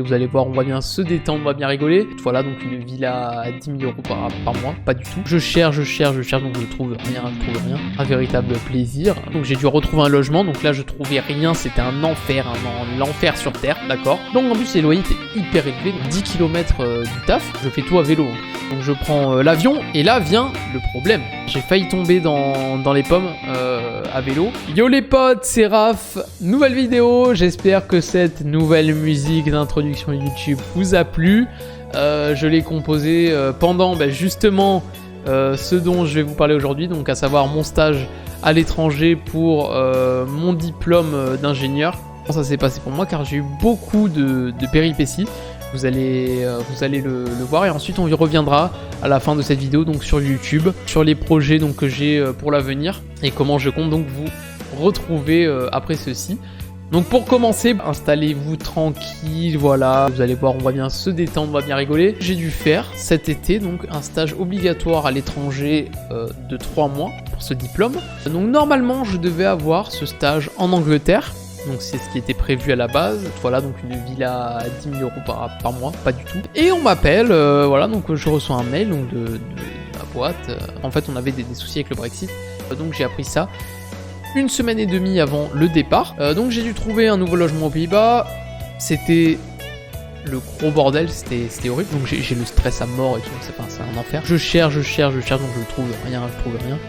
Vous allez voir, on va bien se détendre, on va bien rigoler. Voilà, donc une villa à 10 000 € par mois, pas du tout. Je cherche, donc je trouve rien. Un véritable plaisir. Donc j'ai dû retrouver un logement, donc là je trouvais rien, c'était un enfer, l'enfer sur terre, d'accord. Donc en plus les loyers étaient hyper élevés, donc 10 km du taf, je fais tout à vélo. Donc je prends l'avion, et là vient le problème. J'ai failli tomber dans les pommes à vélo. Yo les potes, c'est Raph, nouvelle vidéo, j'espère que cette nouvelle musique d'introduction YouTube vous a plu. Je l'ai composée pendant justement ce dont je vais vous parler aujourd'hui, donc à savoir mon stage à l'étranger pour mon diplôme d'ingénieur. Ça s'est passé pour moi car j'ai eu beaucoup de péripéties. Vous allez le voir et ensuite on y reviendra à la fin de cette vidéo donc sur YouTube, sur les projets donc que j'ai pour l'avenir et comment je compte donc vous retrouver après ceci. Donc pour commencer, installez-vous tranquille, voilà, vous allez voir, on va bien se détendre, on va bien rigoler. J'ai dû faire cet été donc un stage obligatoire à l'étranger de 3 mois pour ce diplôme. Donc normalement je devais avoir ce stage en Angleterre. Donc c'est ce qui était prévu à la base. Voilà, donc une villa à 10 000 € par mois, pas du tout. Et on m'appelle, voilà, donc je reçois un mail donc de ma boîte. En fait, on avait des soucis avec le Brexit, donc j'ai appris ça une semaine et demie avant le départ. Donc j'ai dû trouver un nouveau logement aux Pays-Bas. C'était le gros bordel, c'était horrible. Donc j'ai le stress à mort et tout, c'est un enfer. Je cherche, donc je trouve rien.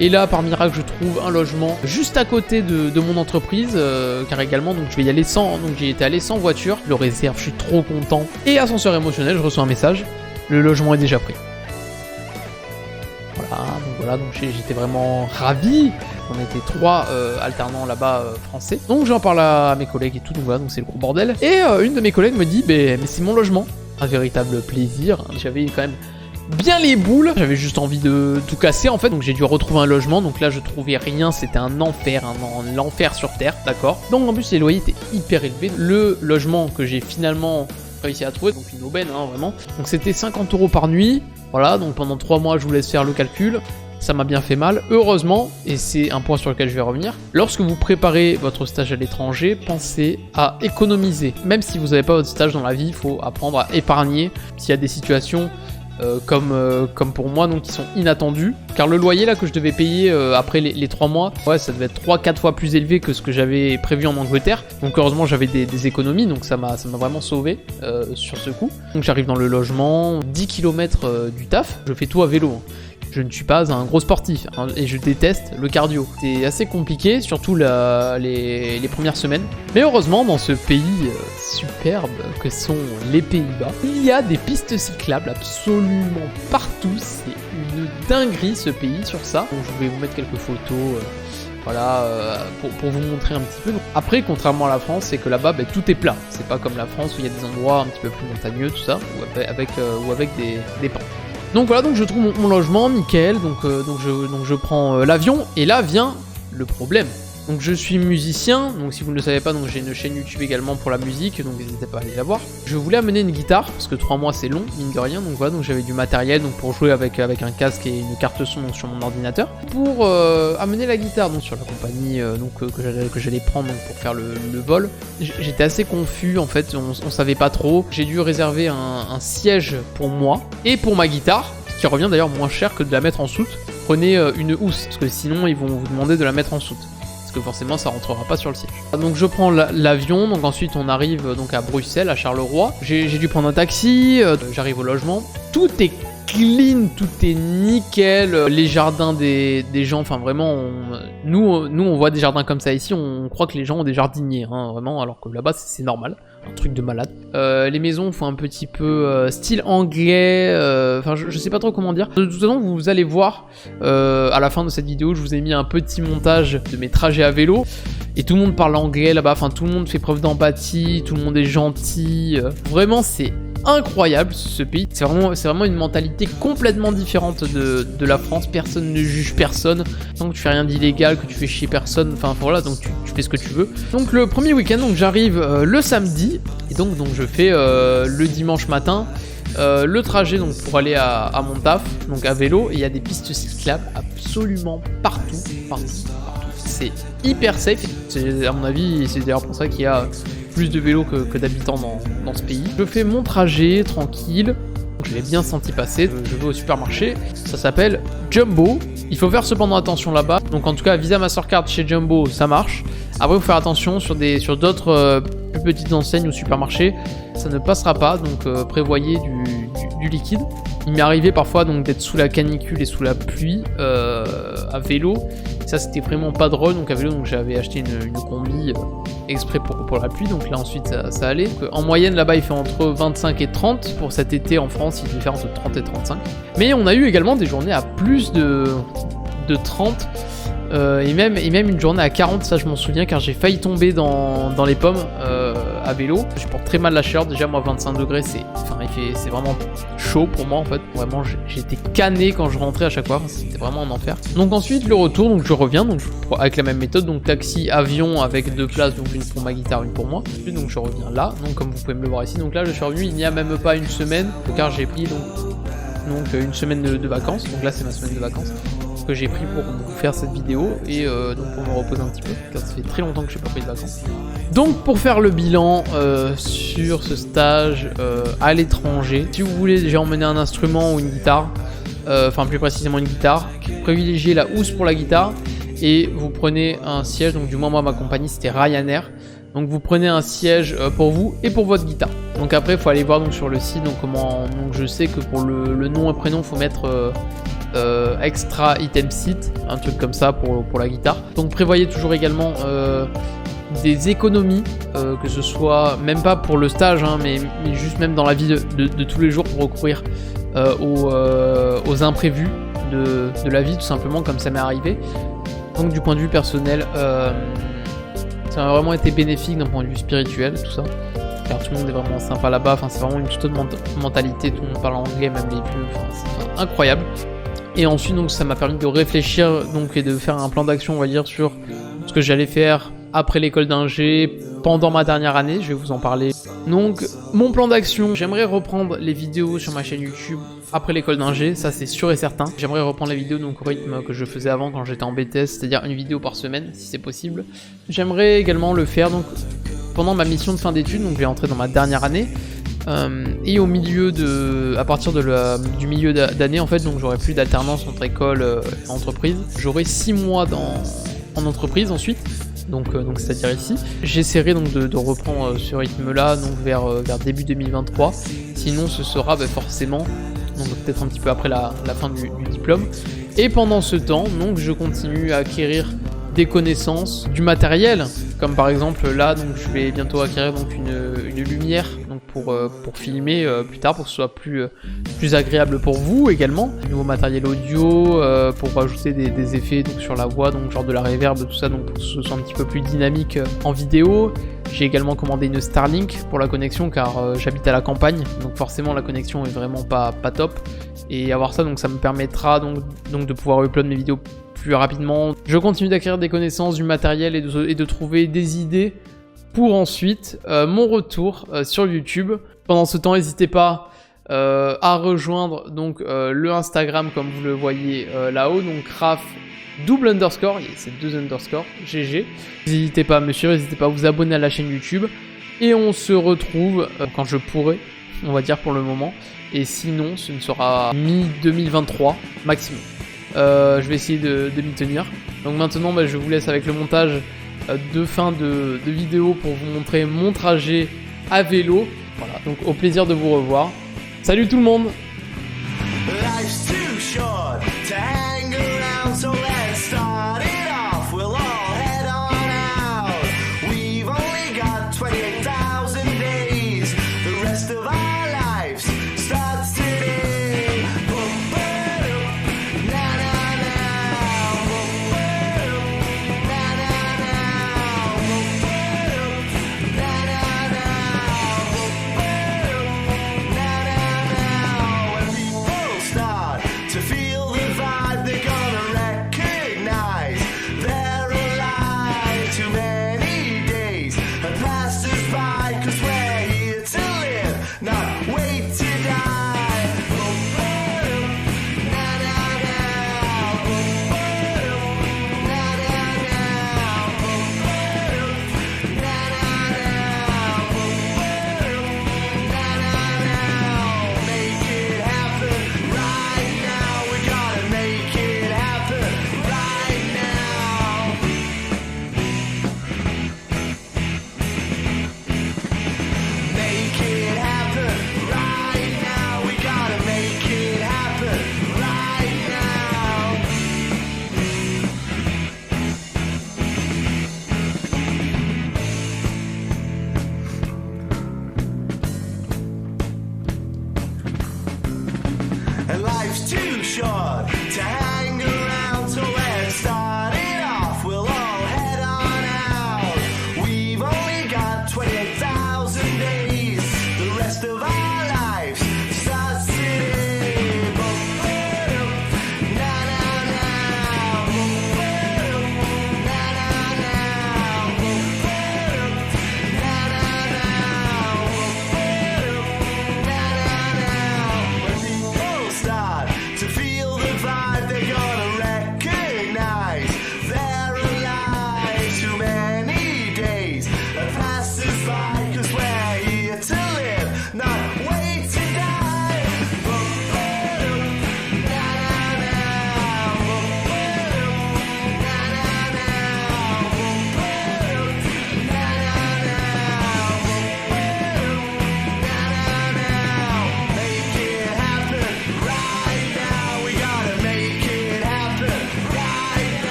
Et là, par miracle, je trouve un logement juste à côté de mon entreprise, car également, donc je vais y aller sans, donc j'ai été allé sans voiture. Je le réserve, je suis trop content. Et ascenseur émotionnel, je reçois un message. Le logement est déjà pris. Voilà, donc j'étais vraiment ravi. On était 3 alternants là-bas français. Donc j'en parle à mes collègues et tout, donc voilà, donc c'est le gros bordel. Et une de mes collègues me dit, mais c'est mon logement. Un véritable plaisir. J'avais quand même bien les boules. J'avais juste envie de tout casser en fait. Donc j'ai dû retrouver un logement. Donc là je trouvais rien, c'était un enfer, l'enfer sur terre, d'accord. Donc en plus les loyers étaient hyper élevés. Le logement que j'ai finalement réussi à trouver, donc une aubaine vraiment. Donc c'était 50 € par nuit. Voilà, donc pendant 3 mois je vous laisse faire le calcul. Ça m'a bien fait mal. Heureusement, et c'est un point sur lequel je vais revenir, lorsque vous préparez votre stage à l'étranger, pensez à économiser. Même si vous n'avez pas votre stage dans la vie, il faut apprendre à épargner s'il y a des situations comme pour moi, donc qui sont inattendues. Car le loyer là que je devais payer après les 3 mois, ouais, ça devait être 3-4 fois plus élevé que ce que j'avais prévu en Angleterre. Donc heureusement j'avais des économies, donc ça m'a vraiment sauvé sur ce coup. Donc j'arrive dans le logement, 10 km du taf, je fais tout à vélo. Je ne suis pas un gros sportif et je déteste le cardio. C'est assez compliqué, surtout les premières semaines. Mais heureusement, dans ce pays superbe que sont les Pays-Bas, il y a des pistes cyclables absolument partout. C'est une dinguerie ce pays sur ça. Donc, je vais vous mettre quelques photos. Voilà, pour vous montrer un petit peu. Après, contrairement à la France, c'est que là-bas, tout est plat. C'est pas comme la France où il y a des endroits un petit peu plus montagneux, tout ça, ou avec des pentes. Donc voilà, donc je trouve mon logement, nickel, donc je prends l'avion, et là vient le problème. Donc je suis musicien, donc si vous ne le savez pas, donc j'ai une chaîne YouTube également pour la musique, donc n'hésitez pas à aller la voir. Je voulais amener une guitare, parce que 3 mois c'est long, mine de rien, donc voilà, donc j'avais du matériel donc pour jouer avec un casque et une carte son donc, sur mon ordinateur. Pour amener la guitare donc sur la compagnie que j'allais prendre donc, pour faire le vol, j'étais assez confus en fait, on savait pas trop. J'ai dû réserver un siège pour moi et pour ma guitare, qui revient d'ailleurs moins cher que de la mettre en soute. Prenez une housse, parce que sinon ils vont vous demander de la mettre en soute. Forcément ça rentrera pas sur le siège. Donc je prends l'avion, donc ensuite on arrive donc à Bruxelles, à Charleroi. J'ai dû prendre un taxi, j'arrive au logement. Tout est clean, tout est nickel. Les jardins des gens, enfin vraiment, nous on voit des jardins comme ça ici, on croit que les gens ont des jardiniers, vraiment, alors que là-bas c'est normal. Un truc de malade. Les maisons font un petit peu style anglais, enfin je sais pas trop comment dire. De toute façon vous allez voir à la fin de cette vidéo, je vous ai mis un petit montage de mes trajets à vélo et tout le monde parle anglais là-bas, enfin tout le monde fait preuve d'empathie, tout le monde est gentil, vraiment c'est incroyable ce pays, c'est vraiment une mentalité complètement différente de la France, personne ne juge personne, tant que tu fais rien d'illégal, que tu fais chier personne, enfin voilà, donc tu fais ce que tu veux. Donc le premier week-end, donc j'arrive le samedi, et donc je fais le dimanche matin le trajet donc pour aller à mon taf, donc à vélo, et il y a des pistes cyclables absolument partout. C'est hyper safe, à mon avis, c'est d'ailleurs pour ça qu'il y a plus de vélos que d'habitants dans ce pays. Je fais mon trajet tranquille. Je l'ai bien senti passer, je vais au supermarché, ça s'appelle Jumbo. Il faut faire cependant attention là-bas, donc en tout cas Visa Mastercard chez Jumbo ça marche. Après il faut faire attention sur d'autres plus petites enseignes ou supermarchés, ça ne passera pas, donc prévoyez du liquide. Il m'est arrivé parfois donc d'être sous la canicule et sous la pluie à vélo. Ça c'était vraiment pas drôle, donc à vélo donc j'avais acheté une combi exprès pour la pluie, donc là ensuite ça allait. Donc, en moyenne là-bas il fait entre 25 et 30, pour cet été en France il devait faire entre 30 et 35. Mais on a eu également des journées à plus de 30 et même une journée à 40, ça je m'en souviens car j'ai failli tomber dans les pommes à vélo. Je porte très mal la chaleur, déjà moi 25 degrés c'est vraiment chaud pour moi en fait. Vraiment j'étais cané quand je rentrais à chaque fois, c'était vraiment un enfer. Donc ensuite le retour, donc je reviens donc avec la même méthode, donc taxi, avion avec 2 places, donc une pour ma guitare, une pour moi. Donc je reviens là, donc comme vous pouvez me le voir ici, donc là je suis revenu il n'y a même pas une semaine car j'ai pris donc une semaine de vacances, donc là c'est ma semaine de vacances que j'ai pris pour vous faire cette vidéo et donc pour me reposer un petit peu car ça fait très longtemps que je n'ai pas pris de vacances. Donc pour faire le bilan sur ce stage à l'étranger, si vous voulez déjà emmener un instrument ou une guitare, enfin plus précisément une guitare, privilégiez la housse pour la guitare et vous prenez un siège, donc du moins moi ma compagnie c'était Ryanair. Donc vous prenez un siège pour vous et pour votre guitare. Donc après il faut aller voir donc sur le site, donc je sais que pour le nom et prénom il faut mettre extra item site, un truc comme ça pour la guitare. Donc prévoyez toujours également des économies, que ce soit même pas pour le stage hein, mais juste même dans la vie de tous les jours pour recourir aux imprévus de la vie tout simplement, comme ça m'est arrivé. Donc du point de vue personnel ça a vraiment été bénéfique d'un point de vue spirituel tout ça, car tout le monde est vraiment sympa là-bas, enfin c'est vraiment une toute autre mentalité, tout le monde parle anglais, même les vieux, enfin c'est incroyable. Et ensuite donc ça m'a permis de réfléchir donc et de faire un plan d'action on va dire sur ce que j'allais faire après l'école d'ingé, pendant ma dernière année, je vais vous en parler. Donc mon plan d'action, j'aimerais reprendre les vidéos sur ma chaîne YouTube après l'école d'ingé, ça c'est sûr et certain. J'aimerais reprendre les vidéos donc au rythme que je faisais avant quand j'étais en BTS, c'est-à-dire une vidéo par semaine si c'est possible. J'aimerais également le faire donc pendant ma mission de fin d'études, donc je vais entrer dans ma dernière année. Et au milieu à partir du milieu d'année en fait, donc j'aurai plus d'alternance entre école et entreprise. J'aurai 6 mois en entreprise ensuite, donc c'est-à-dire ici. J'essaierai donc de reprendre ce rythme-là donc vers début 2023. Sinon ce sera forcément donc peut-être un petit peu après la fin du diplôme. Et pendant ce temps, donc je continue à acquérir des connaissances, du matériel, comme par exemple là donc je vais bientôt acquérir donc une lumière donc pour filmer plus tard, pour que ce soit plus agréable pour vous également. Du nouveau matériel audio pour ajouter des effets donc sur la voix, donc genre de la reverb, tout ça, donc pour que ce soit un petit peu plus dynamique en vidéo. J'ai également commandé une Starlink pour la connexion car j'habite à la campagne, donc forcément la connexion est vraiment pas top. Et avoir ça, donc ça me permettra donc de pouvoir upload mes vidéos plus rapidement. Je continue d'acquérir des connaissances, du matériel et de trouver des idées pour ensuite mon retour sur YouTube. Pendant ce temps, n'hésitez pas à rejoindre donc le Instagram comme vous le voyez là-haut, donc Raf _, c'est 2 underscores, GG. N'hésitez pas à me suivre, n'hésitez pas à vous abonner à la chaîne YouTube. Et on se retrouve quand je pourrai, on va dire pour le moment. Et sinon, ce ne sera mi-2023 maximum. Je vais essayer de m'y tenir. Donc maintenant, je vous laisse avec le montage de fin de vidéo pour vous montrer mon trajet à vélo. Voilà, donc au plaisir de vous revoir. Salut tout le monde! Life's too short to hang around, so let's start it off. We'll all head on out. We've only got 28,000 days. The rest of our lives starts today. Na na na, na na na, na na na, na na na. short to